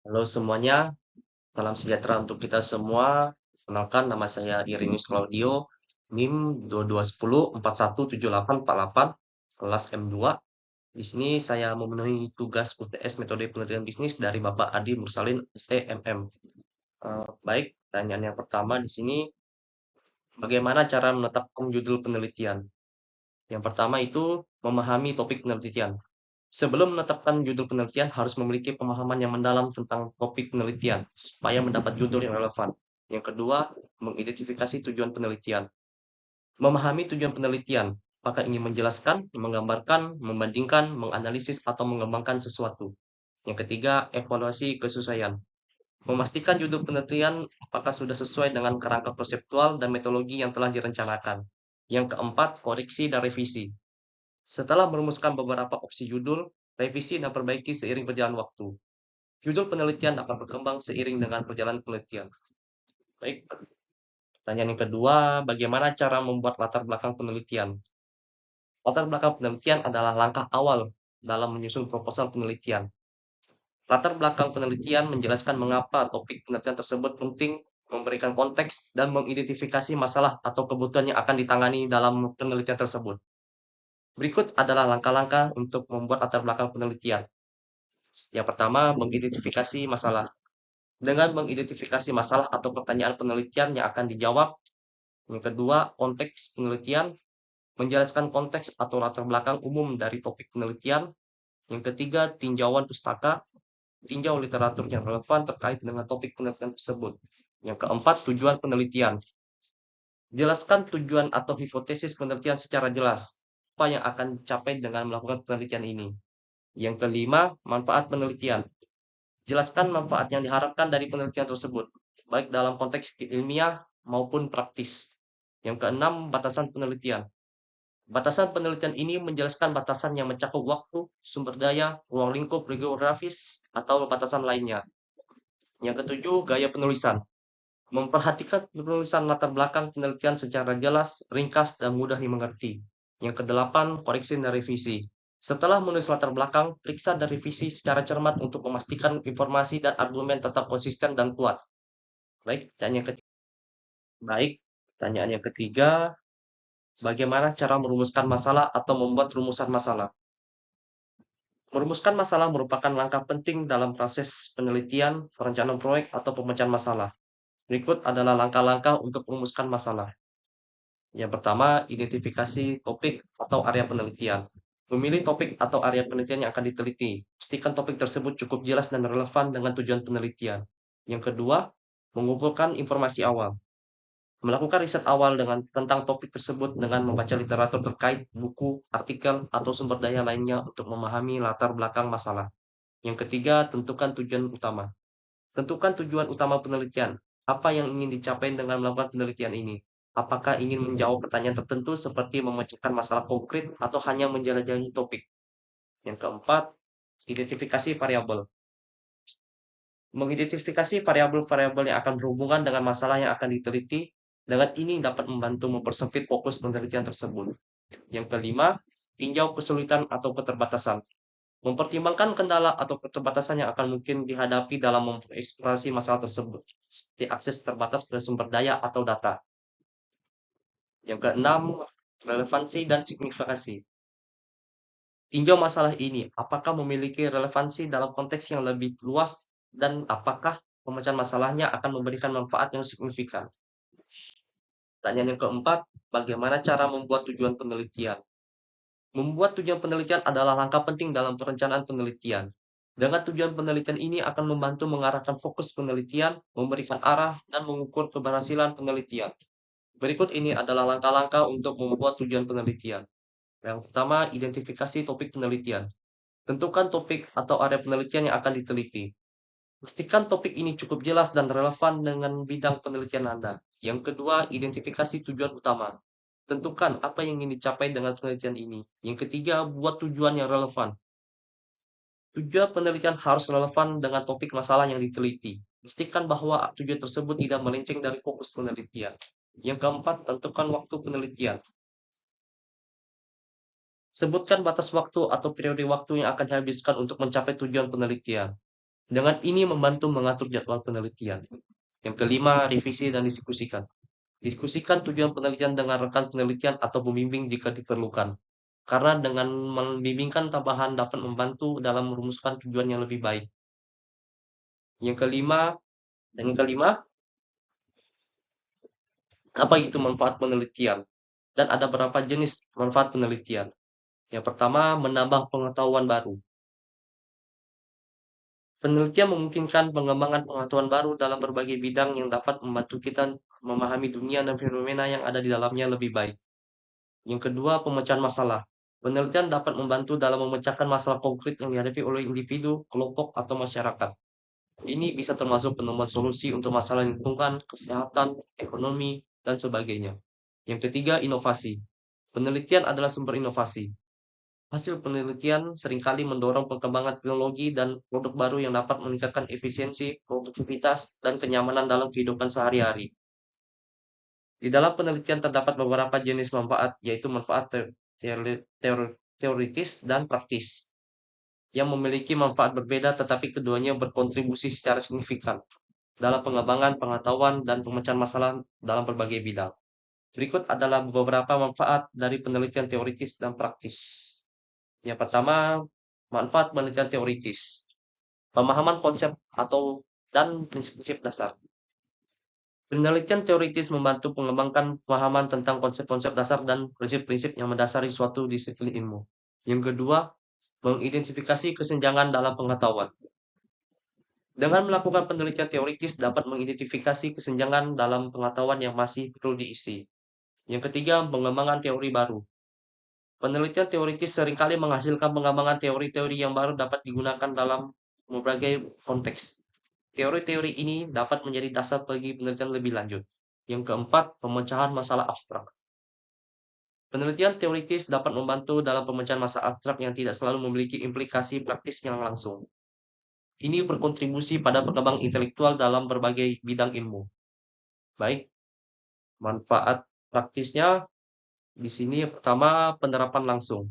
Halo semuanya, salam sejahtera untuk kita semua. Kenalkan nama saya Irinus Claudio, NIM 2210417848, kelas M2. Di sini saya memenuhi tugas UTS Metode Penelitian Bisnis dari Bapak Adi Mursalin, SEMM. Baik, pertanyaan yang pertama di sini, bagaimana cara menetapkan judul penelitian? Yang pertama itu memahami topik penelitian. Sebelum menetapkan judul penelitian, harus memiliki pemahaman yang mendalam tentang topik penelitian, supaya mendapat judul yang relevan. Yang kedua, mengidentifikasi tujuan penelitian. Memahami tujuan penelitian, apakah ingin menjelaskan, menggambarkan, membandingkan, menganalisis, atau mengembangkan sesuatu. Yang ketiga, evaluasi kesesuaian. Memastikan judul penelitian apakah sudah sesuai dengan kerangka konseptual dan metodologi yang telah direncanakan. Yang keempat, koreksi dan revisi. Setelah merumuskan beberapa opsi judul, revisi dan perbaiki seiring berjalan waktu. Judul penelitian akan berkembang seiring dengan perjalanan penelitian. Baik, pertanyaan yang kedua, bagaimana cara membuat latar belakang penelitian? Latar belakang penelitian adalah langkah awal dalam menyusun proposal penelitian. Latar belakang penelitian menjelaskan mengapa topik penelitian tersebut penting, memberikan konteks, dan mengidentifikasi masalah atau kebutuhan yang akan ditangani dalam penelitian tersebut. Berikut adalah langkah-langkah untuk membuat latar belakang penelitian. Yang pertama, mengidentifikasi masalah. Dengan mengidentifikasi masalah atau pertanyaan penelitian yang akan dijawab. Yang kedua, konteks penelitian. Menjelaskan konteks atau latar belakang umum dari topik penelitian. Yang ketiga, tinjauan pustaka. Tinjau literatur yang relevan terkait dengan topik penelitian tersebut. Yang keempat, tujuan penelitian. Jelaskan tujuan atau hipotesis penelitian secara jelas. Apa yang akan dicapai dengan melakukan penelitian ini. Yang kelima, manfaat penelitian. Jelaskan manfaat yang diharapkan dari penelitian tersebut, baik dalam konteks ilmiah maupun praktis. Yang keenam, batasan penelitian. Batasan penelitian ini menjelaskan batasan yang mencakup waktu, sumber daya, ruang lingkup geografis, atau batasan lainnya. Yang ketujuh, gaya penulisan. Memperhatikan penulisan latar belakang penelitian secara jelas, ringkas, dan mudah dimengerti. Yang kedelapan, koreksi dan revisi. Setelah menulis latar belakang, periksa dan revisi secara cermat untuk memastikan informasi dan argumen tetap konsisten dan kuat. Baik, baik, pertanyaan yang ketiga, bagaimana cara merumuskan masalah atau membuat rumusan masalah? Merumuskan masalah merupakan langkah penting dalam proses penelitian, perencanaan proyek, atau pemecahan masalah. Berikut adalah langkah-langkah untuk merumuskan masalah. Yang pertama, identifikasi topik atau area penelitian. Memilih topik atau area penelitian yang akan diteliti. Pastikan topik tersebut cukup jelas dan relevan dengan tujuan penelitian. Yang kedua, mengumpulkan informasi awal. Melakukan riset awal tentang topik tersebut dengan membaca literatur terkait, buku, artikel, atau sumber daya lainnya untuk memahami latar belakang masalah. Yang ketiga, tentukan tujuan utama. Tentukan tujuan utama penelitian. Apa yang ingin dicapai dengan melakukan penelitian ini? Apakah ingin menjawab pertanyaan tertentu seperti memecahkan masalah konkret atau hanya menjelajahi topik? Yang keempat, identifikasi variabel. Mengidentifikasi variabel-variabel yang akan berhubungan dengan masalah yang akan diteliti, dengan ini dapat membantu mempersempit fokus penelitian tersebut. Yang kelima, tinjau kesulitan atau keterbatasan. Mempertimbangkan kendala atau keterbatasan yang akan mungkin dihadapi dalam mengeksplorasi masalah tersebut, seperti akses terbatas pada sumber daya atau data. Yang keenam, relevansi dan signifikasi. Tinjau masalah ini, apakah memiliki relevansi dalam konteks yang lebih luas dan apakah pemecahan masalahnya akan memberikan manfaat yang signifikan. Pertanyaan yang keempat, bagaimana cara membuat tujuan penelitian? Membuat tujuan penelitian adalah langkah penting dalam perencanaan penelitian. Dengan tujuan penelitian ini akan membantu mengarahkan fokus penelitian, memberikan arah, dan mengukur keberhasilan penelitian. Berikut ini adalah langkah-langkah untuk membuat tujuan penelitian. Yang pertama, identifikasi topik penelitian. Tentukan topik atau area penelitian yang akan diteliti. Pastikan topik ini cukup jelas dan relevan dengan bidang penelitian Anda. Yang kedua, identifikasi tujuan utama. Tentukan apa yang ingin dicapai dengan penelitian ini. Yang ketiga, buat tujuan yang relevan. Tujuan penelitian harus relevan dengan topik masalah yang diteliti. Pastikan bahwa tujuan tersebut tidak melenceng dari fokus penelitian. Yang keempat, tentukan waktu penelitian. Sebutkan batas waktu atau periode waktu yang akan dihabiskan untuk mencapai tujuan penelitian. Dengan ini membantu mengatur jadwal penelitian. Yang kelima, revisi dan diskusikan. Diskusikan tujuan penelitian dengan rekan penelitian atau pembimbing jika diperlukan. Karena dengan membimbingkan tambahan dapat membantu dalam merumuskan tujuan yang lebih baik. Yang kelima, dan yang kelima, apa itu manfaat penelitian? Dan ada berapa jenis manfaat penelitian? Yang pertama, menambah pengetahuan baru. Penelitian memungkinkan pengembangan pengetahuan baru dalam berbagai bidang yang dapat membantu kita memahami dunia dan fenomena yang ada di dalamnya lebih baik. Yang kedua, pemecahan masalah. Penelitian dapat membantu dalam memecahkan masalah konkret yang dihadapi oleh individu, kelompok, atau masyarakat. Ini bisa termasuk penemuan solusi untuk masalah lingkungan, kesehatan, ekonomi, dan sebagainya. Yang ketiga, inovasi. Penelitian adalah sumber inovasi. Hasil penelitian seringkali mendorong perkembangan teknologi dan produk baru yang dapat meningkatkan efisiensi, produktivitas, dan kenyamanan dalam kehidupan sehari-hari. Di dalam penelitian terdapat beberapa jenis manfaat, yaitu manfaat teoritis dan praktis, yang memiliki manfaat berbeda tetapi keduanya berkontribusi secara signifikan dalam pengembangan pengetahuan dan pemecahan masalah dalam berbagai bidang. Berikut adalah beberapa manfaat dari penelitian teoritis dan praktis. Yang pertama, manfaat penelitian teoritis. Pemahaman konsep atau dan prinsip-prinsip dasar. Penelitian teoritis membantu mengembangkan pemahaman tentang konsep-konsep dasar dan prinsip-prinsip yang mendasari suatu disiplin ilmu. Yang kedua, mengidentifikasi kesenjangan dalam pengetahuan. Dengan melakukan penelitian teoritis dapat mengidentifikasi kesenjangan dalam pengetahuan yang masih perlu diisi. Yang ketiga, pengembangan teori baru. Penelitian teoritis seringkali menghasilkan pengembangan teori-teori yang baru dapat digunakan dalam berbagai konteks. Teori-teori ini dapat menjadi dasar bagi penelitian lebih lanjut. Yang keempat, pemecahan masalah abstrak. Penelitian teoritis dapat membantu dalam pemecahan masalah abstrak yang tidak selalu memiliki implikasi praktis yang langsung. Ini berkontribusi pada perkembangan intelektual dalam berbagai bidang ilmu. Baik, manfaat praktisnya di sini pertama penerapan langsung.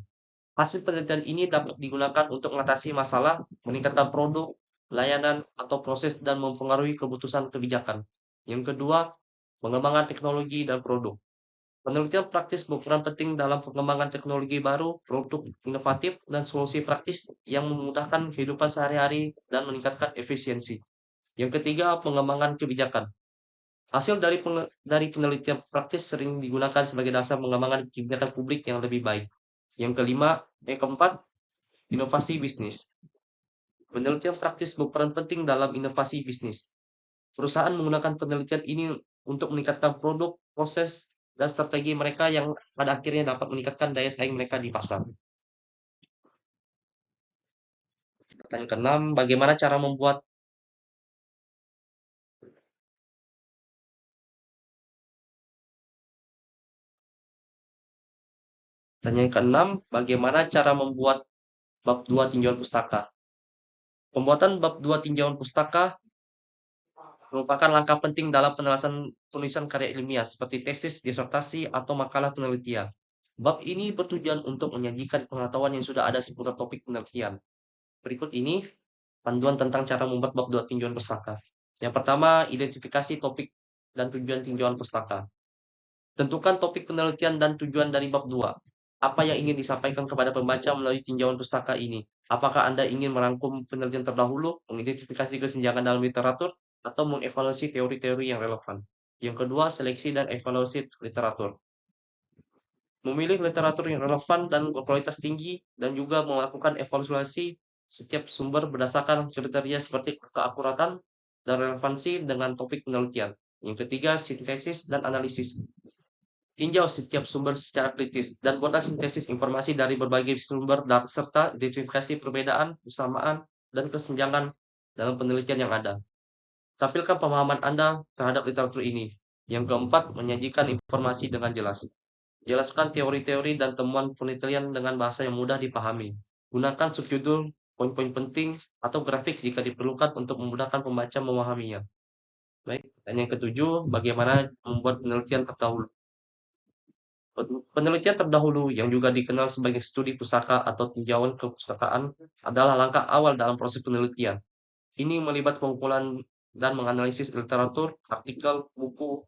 Hasil penelitian ini dapat digunakan untuk mengatasi masalah, meningkatkan produk, layanan, atau proses dan mempengaruhi keputusan kebijakan. Yang kedua, pengembangan teknologi dan produk. Penelitian praktis berperan penting dalam pengembangan teknologi baru, produk inovatif, dan solusi praktis yang memudahkan kehidupan sehari-hari dan meningkatkan efisiensi. Yang ketiga, pengembangan kebijakan. Hasil dari penelitian praktis sering digunakan sebagai dasar pengembangan kebijakan publik yang lebih baik. Yang keempat, inovasi bisnis. Penelitian praktis berperan penting dalam inovasi bisnis. Perusahaan menggunakan penelitian ini untuk meningkatkan produk, proses, dan strategi mereka yang pada akhirnya dapat meningkatkan daya saing mereka di pasar. Pertanyaan keenam, bagaimana cara membuat bagaimana cara membuat bab 2 tinjauan pustaka? Pembuatan bab 2 tinjauan pustaka merupakan langkah penting dalam penulisan karya ilmiah seperti tesis, disertasi, atau makalah penelitian. Bab ini bertujuan untuk menyajikan pengetahuan yang sudah ada seputar topik penelitian. Berikut ini panduan tentang cara membuat bab 2 tinjauan pustaka. Yang pertama, identifikasi topik dan tujuan tinjauan pustaka. Tentukan topik penelitian dan tujuan dari bab 2. Apa yang ingin disampaikan kepada pembaca melalui tinjauan pustaka ini? Apakah Anda ingin merangkum penelitian terdahulu, mengidentifikasi kesenjangan dalam literatur, atau mengevaluasi teori-teori yang relevan? Yang kedua, seleksi dan evaluasi literatur. Memilih literatur yang relevan dan berkualitas tinggi, dan juga melakukan evaluasi setiap sumber berdasarkan kriteria seperti keakuratan dan relevansi dengan topik penelitian. Yang ketiga, sintesis dan analisis. Tinjau setiap sumber secara kritis dan buatlah sintesis informasi dari berbagai sumber dan serta identifikasi perbedaan, persamaan, dan kesenjangan dalam penelitian yang ada. Tampilkan pemahaman Anda terhadap literatur ini. Yang keempat, menyajikan informasi dengan jelas. Jelaskan teori-teori dan temuan penelitian dengan bahasa yang mudah dipahami. Gunakan subjudul, poin-poin penting, atau grafik jika diperlukan untuk memudahkan pembaca memahaminya. Baik, dan yang ketujuh, bagaimana membuat penelitian terdahulu. Penelitian terdahulu yang juga dikenal sebagai studi pustaka atau tinjauan kepustakaan adalah langkah awal dalam proses penelitian. Ini melibat pengumpulan dan menganalisis literatur, artikel, buku.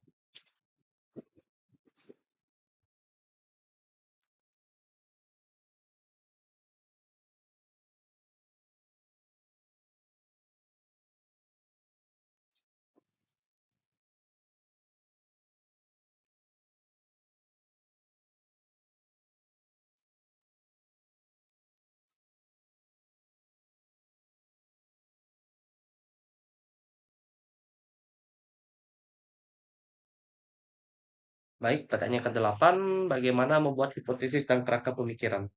Baik, pertanyaan ke-8, bagaimana membuat hipotesis dan kerangka pemikiran?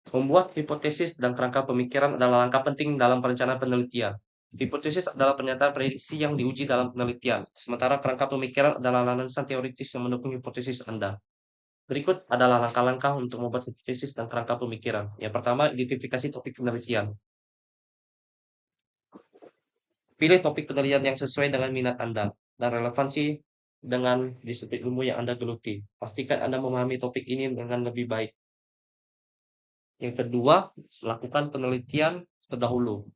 Membuat hipotesis dan kerangka pemikiran adalah langkah penting dalam perencanaan penelitian. Hipotesis adalah pernyataan prediksi yang diuji dalam penelitian, sementara kerangka pemikiran adalah landasan teoritis yang mendukung hipotesis Anda. Berikut adalah langkah-langkah untuk membuat hipotesis dan kerangka pemikiran. Yang pertama, identifikasi topik penelitian. Pilih topik penelitian yang sesuai dengan minat Anda dan relevansi dengan disiplin ilmu yang Anda geluti. Pastikan Anda memahami topik ini dengan lebih baik. Yang kedua, melakukan penelitian terdahulu.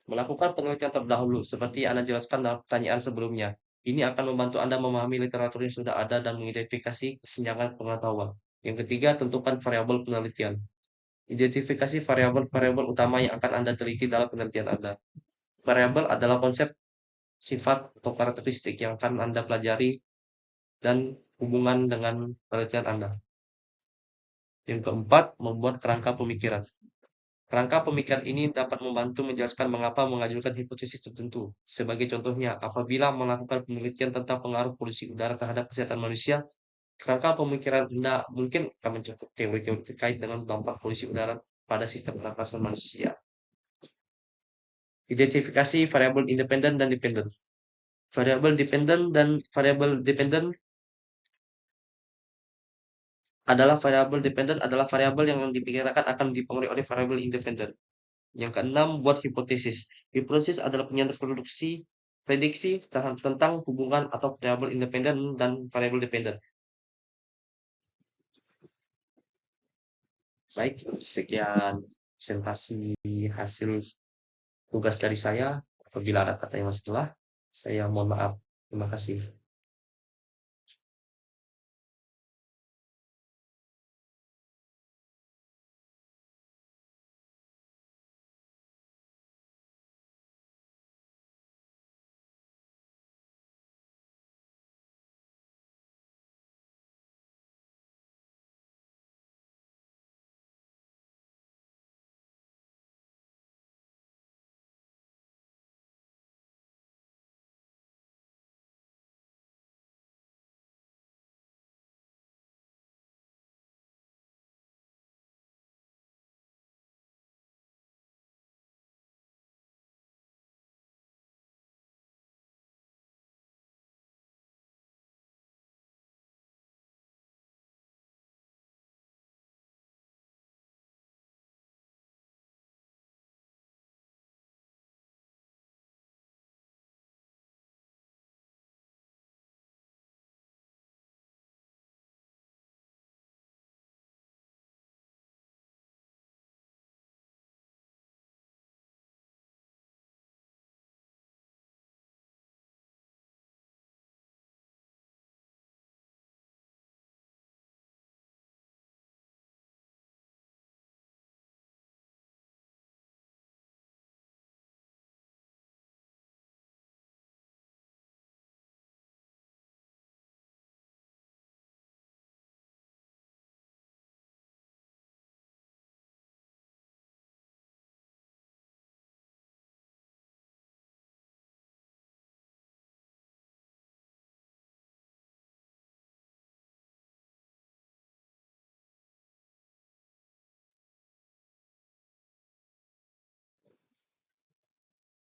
Melakukan penelitian terdahulu, seperti yang Anda jelaskan dalam pertanyaan sebelumnya. Ini akan membantu Anda memahami literatur yang sudah ada dan mengidentifikasi kesenjangan pengetahuan. Yang ketiga, tentukan variabel penelitian. Identifikasi variabel-variabel utama yang akan Anda teliti dalam penelitian Anda. Variabel adalah konsep, sifat, atau karakteristik yang akan Anda pelajari dan hubungan dengan penelitian Anda. Yang keempat, membuat kerangka pemikiran. Kerangka pemikiran ini dapat membantu menjelaskan mengapa mengajukan hipotesis tertentu. Sebagai contohnya, apabila melakukan penelitian tentang pengaruh polusi udara terhadap kesehatan manusia, kerangka pemikiran Anda mungkin akan mencakup teori-teori terkait dengan dampak polusi udara pada sistem pernapasan manusia. Identifikasi variabel independen dan dependen. Variabel dependen dan variabel dependen adalah variabel yang diperkirakan akan dipengaruhi oleh variabel independen. Yang keenam, buat hipotesis. Hipotesis adalah penyampaian prediksi tentang hubungan atau variabel independen dan variabel dependen. Baik, sekian presentasi hasil tugas dari saya. Apabila ada kata yang salah, saya mohon maaf. Terima kasih.